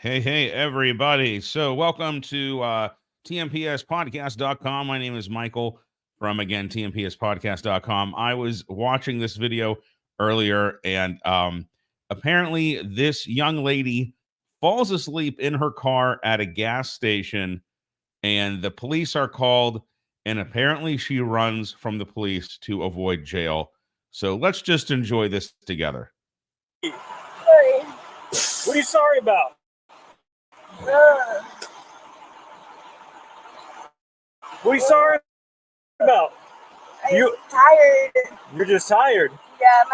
Hey, everybody. So, welcome to TMPSpodcast.com. My name is Michael from, again, TMPSpodcast.com. I was watching this video earlier, and apparently, this young lady falls asleep in her car at a gas station, and the police are called, and apparently, she runs from the police to avoid jail. So, let's just enjoy this together. Sorry. What are you sorry about? What are you sorry about? I'm tired. You're just tired. Yeah,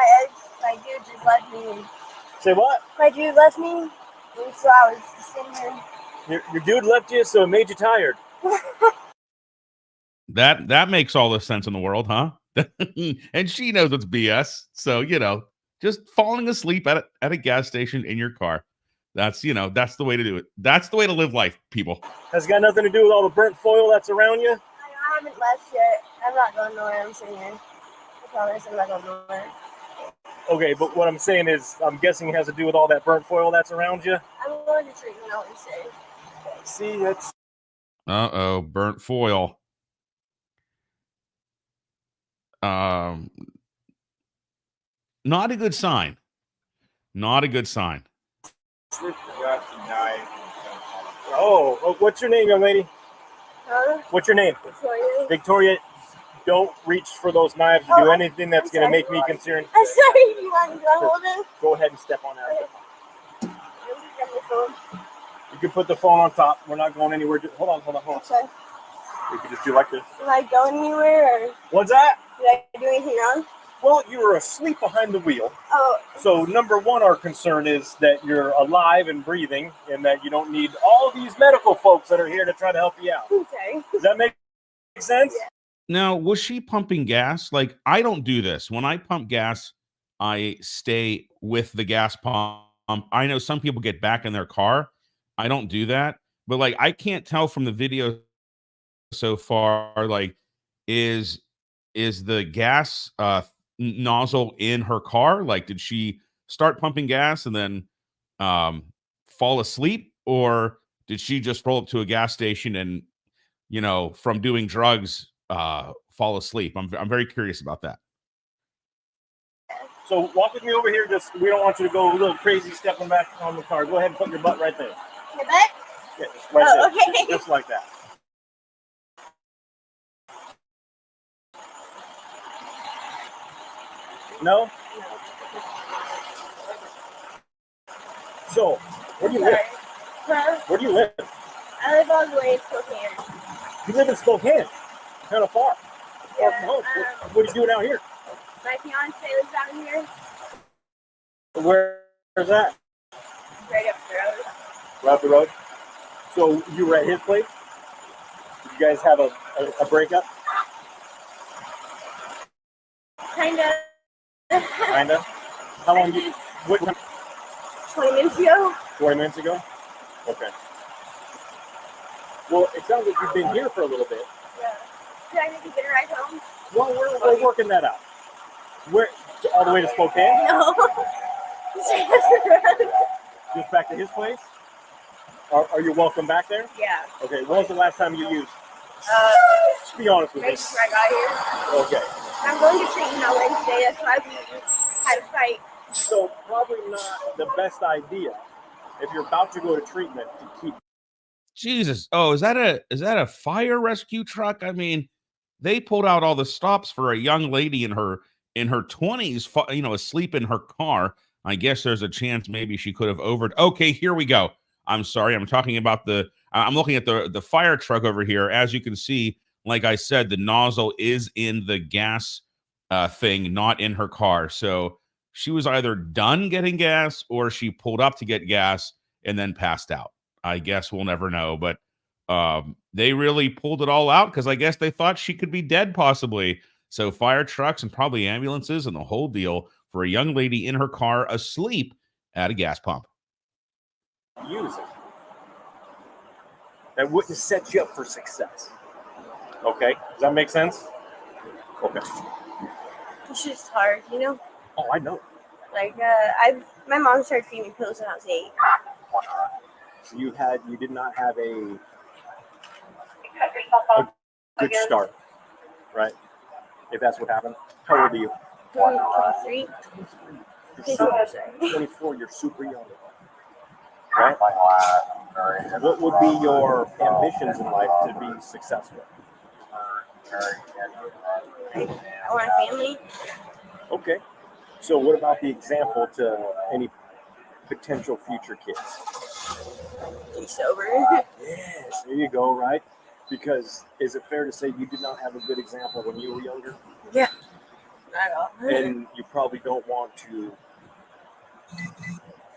my dude just left me. Say what? My dude left me, and so I was just sitting here. Your dude left you, so it made you tired. That makes all the sense in the world, huh? And she knows it's BS. So, just falling asleep at a gas station in your car. That's the way to do it. That's the way to live life, people. Has it got nothing to do with all the burnt foil that's around you? I haven't left yet. I'm not going nowhere. I'm sitting here. I promise I'm not going nowhere. Okay, but what I'm saying is, I'm guessing it has to do with all that burnt foil that's around you? I'm going to treatment, I would say. See, that's... Uh-oh, burnt foil. Not a good sign. Not a good sign. Oh, what's your name, young lady? Huh? What's your name? Victoria? Victoria, don't reach for those knives to do anything that's going to make me concerned. I'm sorry. You want to hold it? Go ahead and step on that. Okay. Get my phone. You can put the phone on top. We're not going anywhere. Hold on. Sorry. You can just do like this. Am I going anywhere? Or What's that? did I do anything wrong? Well, you were asleep behind the wheel. Oh. So number one, our concern is that you're alive and breathing and that you don't need all these medical folks that are here to try to help you out. Okay. Does that make sense? Yeah. Now, was she pumping gas? Like, I don't do this. When I pump gas, I stay with the gas pump. I know some people get back in their car. I don't do that. But, like, I can't tell from the video so far, like, is the gas nozzle in her car? Like, did she start pumping gas and then fall asleep? Or did she just roll up to a gas station and, from doing drugs, fall asleep? I'm very curious about that. So walk with me over here. We don't want you to go a little crazy stepping back on the car. Go ahead and put your butt right there. My butt? Yeah, right there. Okay. Just like that. No? So, where do you live? Huh? Where do you live? I live all the way in Spokane. You live in Spokane. Kind of far. Yeah, Far from home. What are you doing out here? My fiance lives out here. Where's that? Right up the road. Right up the road. So you were at his place? Did you guys have a breakup? Kinda. Kinda. How long? What? 20 minutes ago. 20 minutes ago. Okay. Well, it sounds like you've been here for a little bit. Yeah. Did I need to get a ride home? Well, we're working that out. Where? All the way to Spokane? No. Just up the road. Just back to his place? Are you welcome back there? Yeah. Okay. When was the last time you used? Just be honest with me. Right before I got here. Okay. I'm going to treatment on Wednesday. That's why we had a fight. So probably not the best idea if you're about to go to treatment to keep. Jesus. Oh, is that a fire rescue truck? I mean, they pulled out all the stops for a young lady in her 20s, asleep in her car. I guess there's a chance maybe she could have Okay, here we go. I'm sorry. I'm talking about I'm looking at the fire truck over here. As you can see, like I said, the nozzle is in the gas thing, not in her car. So she was either done getting gas or she pulled up to get gas and then passed out. I guess we'll never know. But they really pulled it all out because I guess they thought she could be dead possibly. So fire trucks and probably ambulances and the whole deal for a young lady in her car asleep at a gas pump. Use it. That wouldn't set you up for success. Okay, does that make sense? Okay. It's just hard, you know? Oh, I know. Like, my mom started feeding me pills when I was 8. So you did not have a good start, right? If that's what happened. How old are you? 23. 24. You're super young. Right? What would be your ambitions in life to be successful? I want a family. Okay. So what about the example to any potential future kids? Be sober. Yes, there you go, right? Because is it fair to say you did not have a good example when you were younger? Yeah. Not at all. And you probably don't want to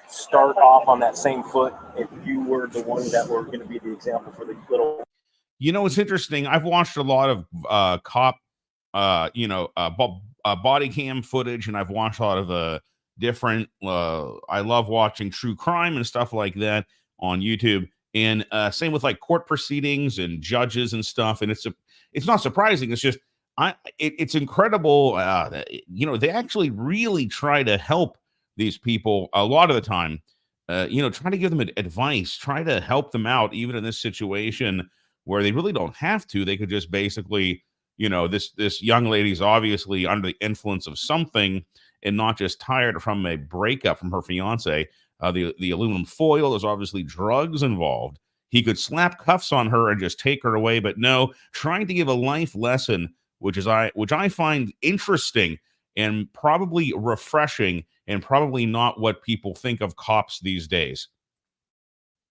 start off on that same foot if you were the one that were going to be the example for the little. You know, it's interesting. I've watched a lot of cop, body cam footage, and I've watched a lot of different. I love watching true crime and stuff like that on YouTube. And same with like court proceedings and judges and stuff. And it's not surprising. It's just it's incredible. They actually really try to help these people a lot of the time. Try to give them advice, try to help them out, even in this situation where they really don't have to. They could just basically, this young lady's obviously under the influence of something and not just tired from a breakup from her fiance. The aluminum foil, there's obviously drugs involved. He could slap cuffs on her and just take her away, but no, trying to give a life lesson, which I find interesting and probably refreshing, and probably not what people think of cops these days.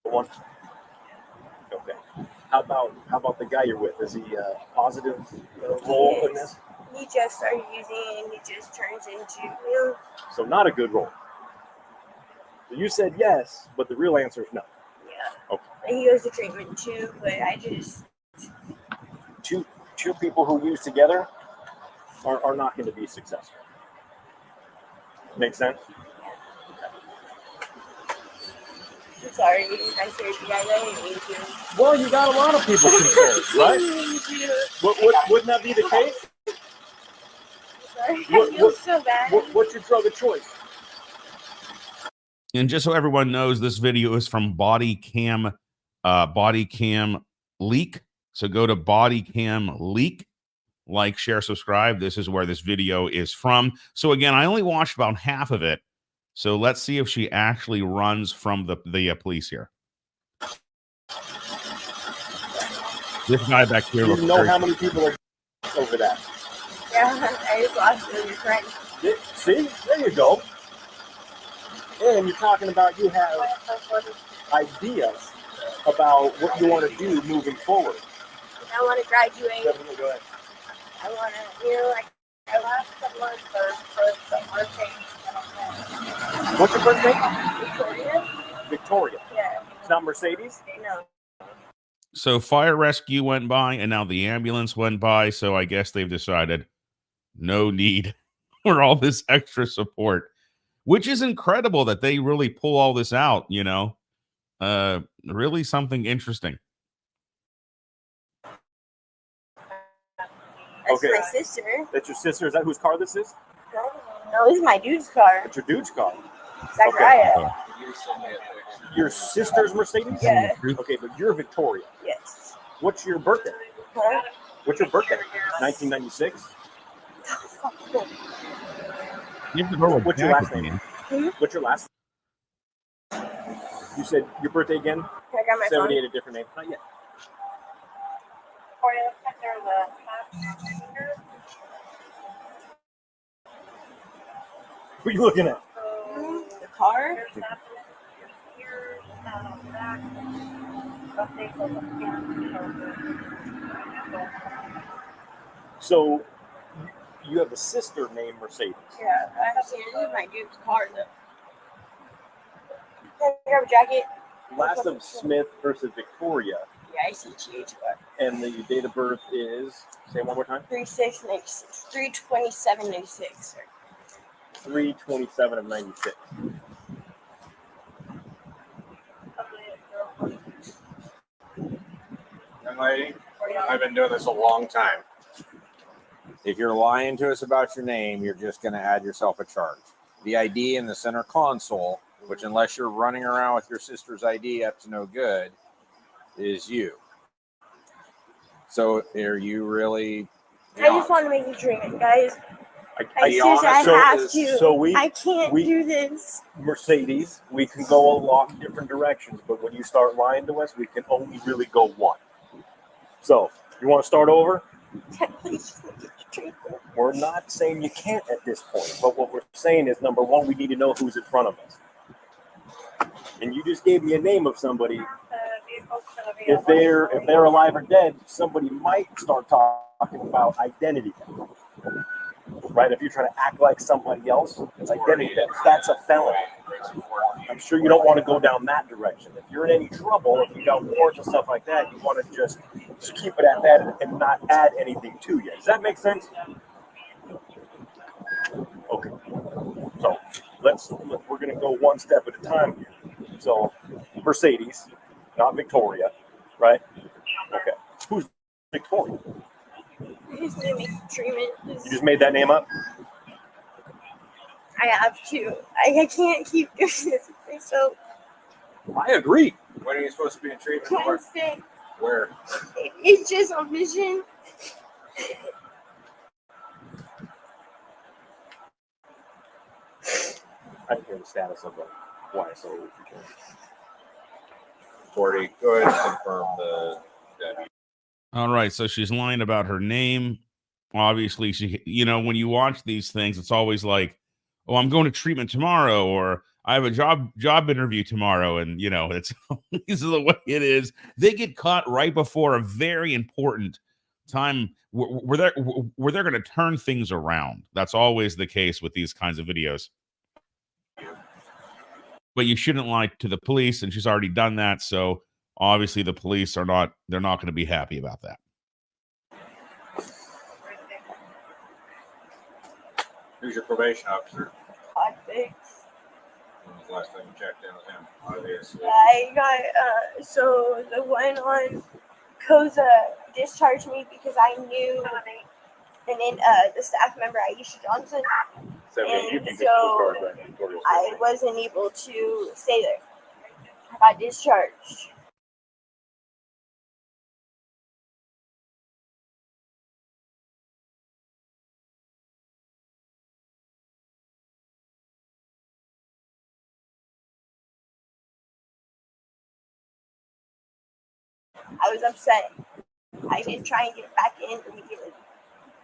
One. Okay. How about the guy you're with? Is he a positive role in this? He just started using it and he just turns into So not a good role. You said yes, but the real answer is no. Yeah. Okay. And he goes to treatment too, but I just two people who use together are not going to be successful. Make sense? I'm sorry, I scared you guys. I didn't mean to. Well, you got a lot of people concerned, right? Wouldn't that be the case? Sorry, I feel so bad. What's your drug of choice? And just so everyone knows, this video is from Body Cam Leak. So go to Body Cam Leak, like, share, subscribe. This is where this video is from. So again, I only watched about half of it. So let's see if she actually runs from the police here. This guy back here. You know how many people are over that? Yeah, I just lost your friend. See, there you go. And you're talking about you have ideas about what you want to do moving forward. I want to graduate. Definitely, go ahead. I want to, I last couple months for some birthday. What's your first name? Victoria. Yeah. It's not Mercedes? No. So fire rescue went by, and now the ambulance went by. So I guess they've decided no need for all this extra support, which is incredible that they really pull all this out, really something interesting. That's Okay. my sister. That's your sister? Is that whose car this is? No, this is my dude's car. It's your dude's car. Zachariah. Your sister's Mercedes? Yeah. Okay, but you're Victoria. Yes. What's your birthday? Huh? What's your birthday? 1996? What's your last name? Hmm? What's your last name? You said your birthday again? Can I grab my 78, phone? a different name. Not yet. What are you looking at? The car? So you have a sister named Mercedes. Yeah, this is my dude's car though. Can I grab a jacket? Last of Smith versus Victoria. Yeah, ICTH car. And the date of birth is, say it one more time. 3/6/96. 3/27/96. 3/27 of 96. Young lady, I've been doing this a long time. If you're lying to us about your name, you're just going to add yourself a charge. The ID in the center console which unless you're running around with your sister's ID up to no good, is you. So are you really? I just want to make you dream it, guys. I be seriously, I honest, have to. So I can't do this. Mercedes, we can go a lot of different directions, but when you start lying to us, we can only really go one. So, you want to start over? Please just make it dream it. We're not saying you can't at this point, but what we're saying is, number one, we need to know who's in front of us. And you just gave me a name of somebody. If they're alive or dead, somebody might start talking about identity. Right? If you're trying to act like somebody else, it's identity theft. That's a felony. I'm sure you don't want to go down that direction. If you're in any trouble, if you got warrants and stuff like that, you want to just keep it at that and not add anything to you. Does that make sense? Okay. So we're going to go one step at a time here. So Mercedes, not Victoria, right? Okay. Who's Victoria? I just want to make you dream it. You just made that name up? I have to. I can't keep doing this with myself. I agree. When are you supposed to be in treatment? Can't stay. Where? It's just a mission. I didn't hear the status of the YSO. 40. Go ahead and confirm the deputy. All right, so she's lying about her name. Obviously, she, when you watch these things, it's always like, "Oh, I'm going to treatment tomorrow," or "I have a job interview tomorrow," and it's always the way it is. They get caught right before a very important time where they're going to turn things around. That's always the case with these kinds of videos. But you shouldn't lie to the police, and she's already done that. So obviously, the police they're not going to be happy about that. Who's your probation officer? Hot fix. When was the last time you checked in with him? Obviously. I got so the one on Koza discharged me because I knew, and then the staff member Aisha Johnson, and so I wasn't able to stay there. I got discharged. I was upset. I did try and get back in immediately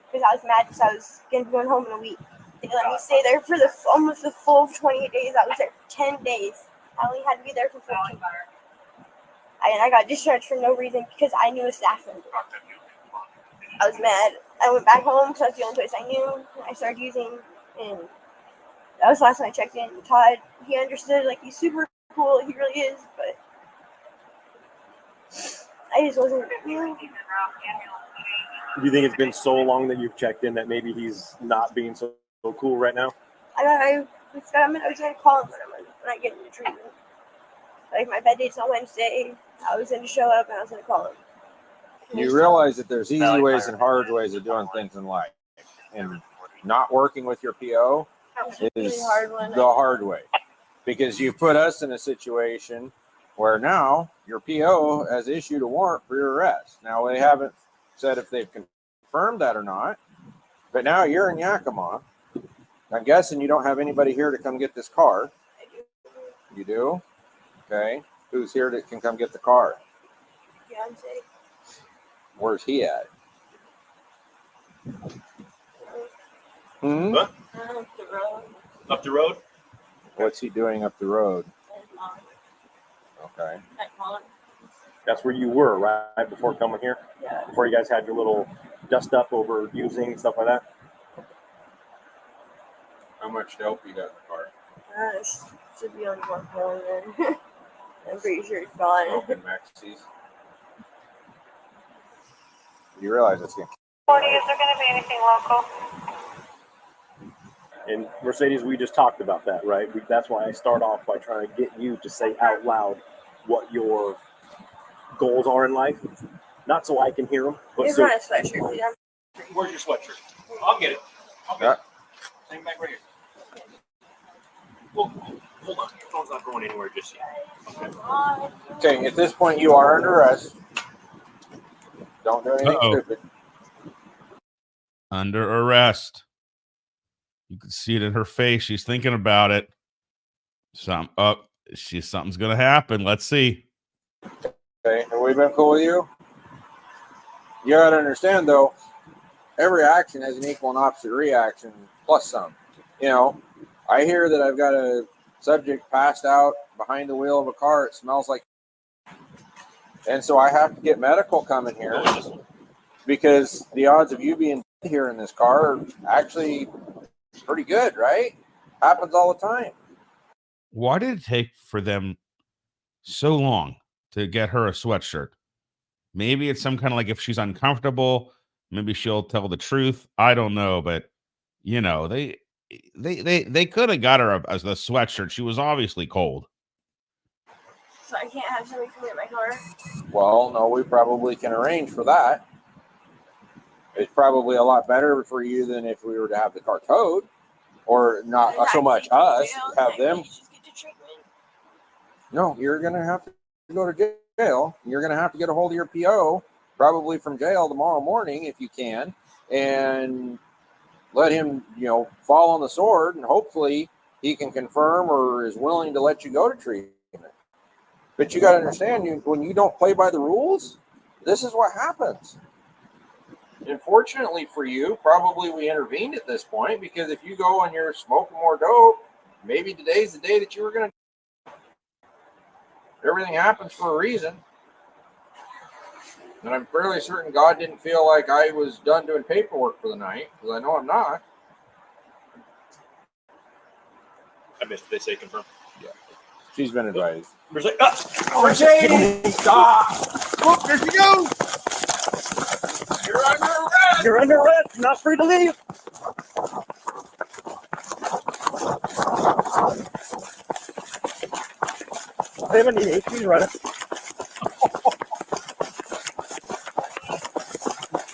because I was mad because I was going to be going home in a week. They let me stay there for almost the full 28 days. I was there for 10 days. I only had to be there for 14. And I got discharged for no reason because I knew a staff member. I was mad. I went back home because that's the only place I knew. I started using, and that was the last time I checked in. Todd, he understood, he's super cool. He really is, but I just wasn't. Do you think it's been so long that you've checked in that maybe he's not being so cool right now? I was going to call him when I get into treatment. My bed date's on Wednesday. I was going to show up and I was going to call him. You realize that there's easy ways and hard ways of doing things in life. And not working with your PO is the hard way. Because you put us in a situation where now your PO has issued a warrant for your arrest. Now, they haven't said if they've confirmed that or not, but now you're in Yakima. I'm guessing you don't have anybody here to come get this car. You do? Okay. Who's here that can come get the car? Fiance. Where's he at? Huh? Up the road. Up the road? What's he doing up the road? Okay. That's where you were, right before coming here? Yeah. Before you guys had your little dust up over using stuff like that? How much dope you got in the car? Should be on 1 million. I'm pretty sure it's gone. Open Maxis. You realize it's going to. 40, is there going to be anything local? And Mercedes, we just talked about that, right? That's why I start off by trying to get you to say out loud what your goals are in life. Not so I can hear them, but Here's so. my sweatshirt. Where's your sweatshirt? I'll get it. Yeah. Same back right here. Well, Hold on, your phone's not going anywhere just yet. Okay, at this point, you are under arrest. Don't do anything Uh-oh. stupid. Under arrest. You can see it in her face. She's thinking about it. Something's gonna happen. Let's see. Okay, have we been cool with you? You gotta understand, though, every action has an equal and opposite reaction, plus some. You know, I hear that I've got a subject passed out behind the wheel of a car. It smells like, and so I have to get medical coming here because the odds of you being here in this car are actually pretty good, right? Happens all the time. Why did it take for them so long to get her a sweatshirt? Maybe it's some kind of like if she's uncomfortable, maybe she'll tell the truth. I don't know, but you know, they could have got her a sweatshirt. She was obviously cold. So I can't have somebody come in my car. Well, no, we probably can arrange for that. It's probably a lot better for you than if we were to have the car towed, or not so much us, have them. No, you're going to have to go to jail. You're going to have to get a hold of your PO, probably from jail tomorrow morning if you can, and let him, fall on the sword, and hopefully he can confirm or is willing to let you go to treatment. But you got to understand, when you don't play by the rules, this is what happens. Unfortunately for you, probably we intervened at this point, because if you go and you're smoking more dope, maybe today's the day that you were going to. Everything happens for a reason. And I'm fairly certain God didn't feel like I was done doing paperwork for the night, because I know I'm not. I missed. They say confirm. Yeah. She's been advised. Mercedes, stop! Look, there she goes. You're under arrest. You're under arrest. You're not free to leave. I haven't need HP running.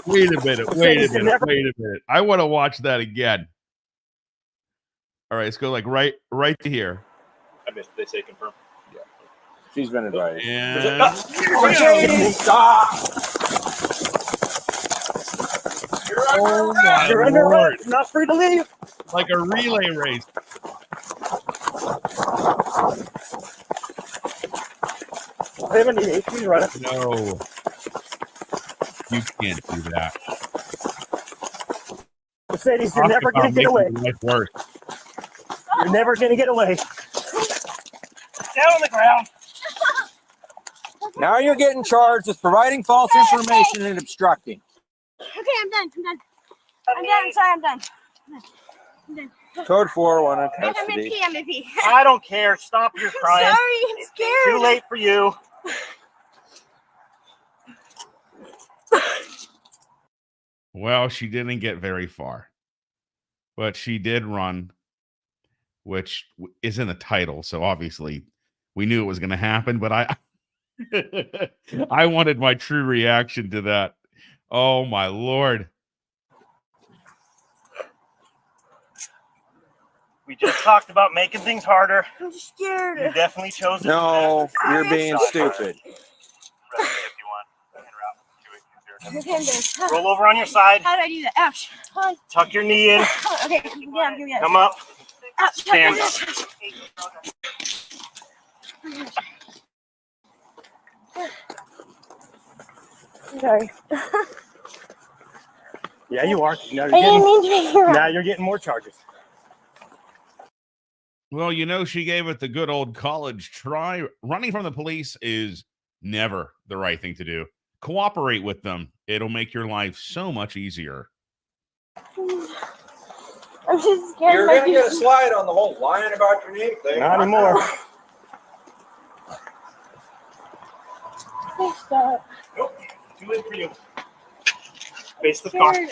Wait a minute. I want to watch that again. All right, let's go right to here. I missed. They say confirm. Yeah. She's been advised. And Mercedes, stop! oh my You're under Lord. arrest. You're not free to leave. Like a relay race. I haven't need HP running. No. You can't do that. Mercedes, you're never going to get away. Life worse. You're never going to get away. Down on the ground. Now you're getting charged with providing false information and obstructing. Okay, I'm done. Sorry, I'm done. Code 401 on I'm custody. in pee. I don't care. Stop your crying. Sorry, I'm scared. Too late for you. Well, she didn't get very far, but she did run, which is in the title. So obviously we knew it was going to happen, but I wanted my true reaction to that. Oh my Lord. We just talked about making things harder. I'm just scared. You definitely chose it. No, you're being stupid. Okay, I'm done. Roll over on your side. How do I do that? Ouch. Tuck your knee in. Okay, give me down. Come up. Ouch. Stand. Sorry. Yeah, you are. Now I didn't mean to make you run. now you're getting more charges. Well, she gave it the good old college try. Running from the police is never the right thing to do. Cooperate with them. It'll make your life so much easier. I'm just scared. You're going to get a slide on the whole lying about your name thing. Not anymore. Please stop. Nope. Too late for you. Face the car. Did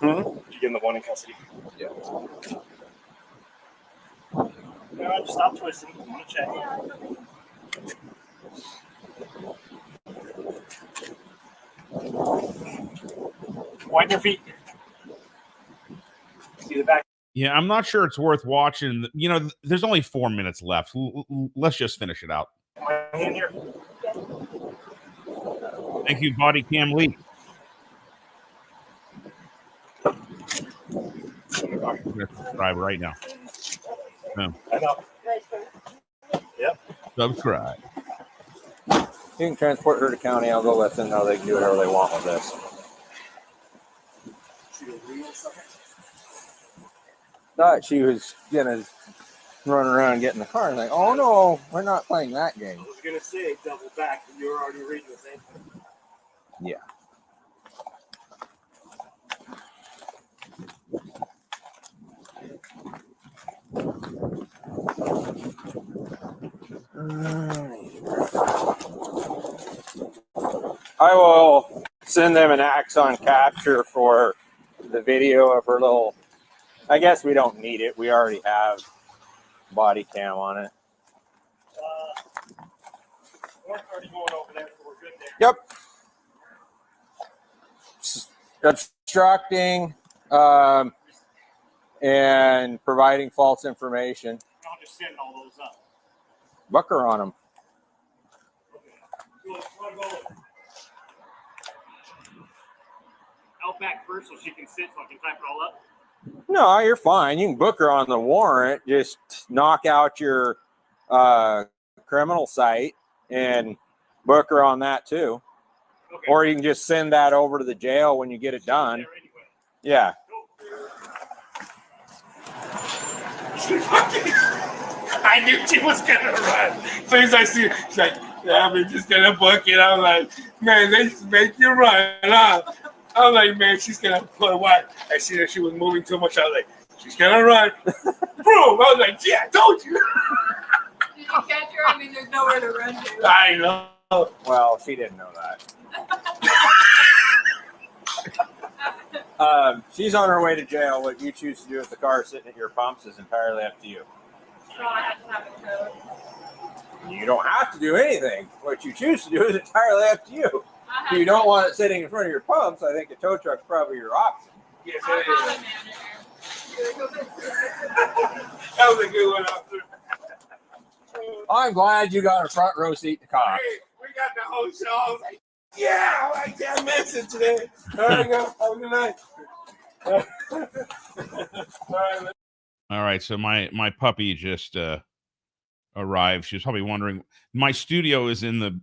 you give him the one in custody? Yeah. No, just stop twisting. I'm gonna check. Wind your feet. See the back. Yeah, I'm not sure it's worth watching. You know, there's only 4 minutes left. Let's just finish it out. My hand here. Thank you, Body Cam Lee. I'm gonna subscribe right now. I know. Subscribe. You can transport her to county. I'll go let them know they can do whatever they want with this. Thought she was gonna run around and get in the car and like, oh no, we're not playing that game. I was gonna say double back, but you were already reading the same thing. Yeah. I will send them an Axon capture for the video of her little. I guess we don't need it. We already have body cam on it. We're already going over there, so we're good there. Yep. Obstructing and providing false information. I'll just send all those up. Bucker on them. You want to go out back first so she can sit so I can type it all up? No, you're fine. You can book her on the warrant. Just knock out your criminal site and book her on that too. Okay. Or you can just send that over to the jail when you get it done. There anyway. Yeah. I knew she was gonna run. As soon as I see her, she's like, yeah, I'm just gonna book it. I'm like, man, they just make you run, huh? I was like, man, she's gonna put what? I see that she was moving too much. I was like, she's gonna run. Boom! I was like, yeah, I told you. Did you catch her? I mean, there's nowhere to run to. I know. Well, she didn't know that. She's on her way to jail. What you choose to do with the car sitting at your pumps is entirely up to you. So I have to have it towed. You don't have to do anything. What you choose to do is entirely up to you. I If you don't want it sitting in front of your pumps, I think a tow truck's probably your option. Yes, I'll it call is. the manager. That was a good one, officer. I'm glad you got a front row seat to cops. Hey, we got the whole show. I was like, yeah, I like that message today. All right, go. Have a good night. All right. All right, so my puppy just arrived. She was probably wondering. My studio is in the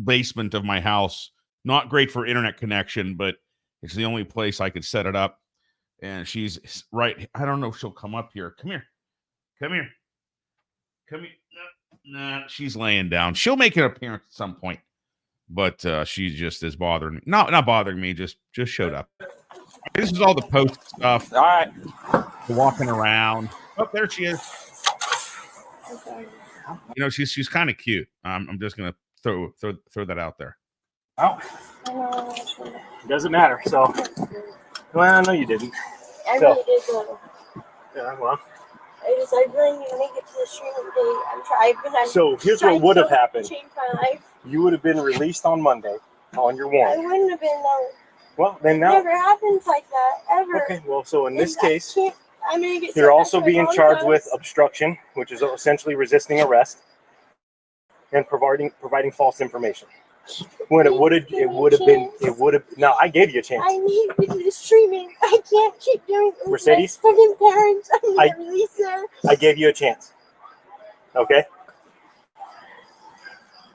basement of my house. Not great for internet connection, but it's the only place I could set it up. And she's right. I don't know if she'll come up here. Come here. Come here. Come here. No, she's laying down. She'll make an appearance at some point, but she just is bothering me. Not bothering me. Just showed up. This is all the post stuff. All right. Walking around. Oh, there she is. You know, she's kind of cute. I'm just gonna throw that out there. Oh, doesn't matter. So, well, I know you didn't. I So- really did go. Yeah, well. I really need to make it to the streaming day. I'm So here's trying what would have so hard to happened. change my life. You would have been released on Monday on your I warrant. wouldn't have been no. Well, then now. Never happens like that ever. Okay. Well, so in this And I case, can't- I'm gonna get you're sent also back to being my charged mom's with house. obstruction, which is essentially resisting arrest, and providing false information. When it would have been. No, I gave you a chance. I need to do the streaming. I can't keep doing this. Mercedes? My fucking parents. I'm I- gonna release her. I gave you a chance. Okay.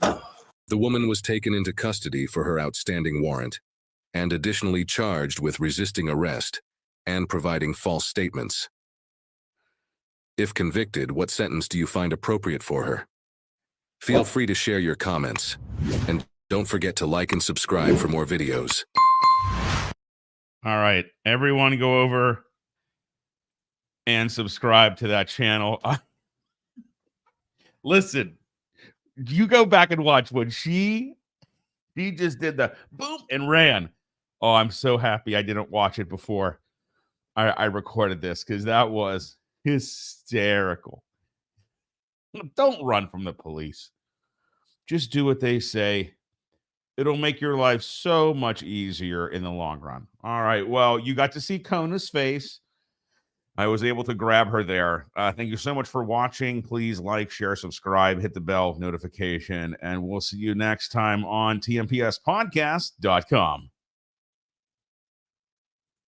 The woman was taken into custody for her outstanding warrant and additionally charged with resisting arrest and providing false statements. If convicted, what sentence do you find appropriate for her? Feel free to share your comments, and don't forget to like and subscribe for more videos. All right, everyone, go over and subscribe to that channel. Listen, you go back and watch when she just did the boom and ran. Oh, I'm so happy I didn't watch it before I recorded this, because that was hysterical. Don't run from the police. Just do what they say It'll make your life so much easier in the long run. All right. Well, you got to see Kona's face. I was able to grab her there. Thank you so much for watching. Please like, share, subscribe, hit the bell notification, and we'll see you next time on tmpspodcast.com.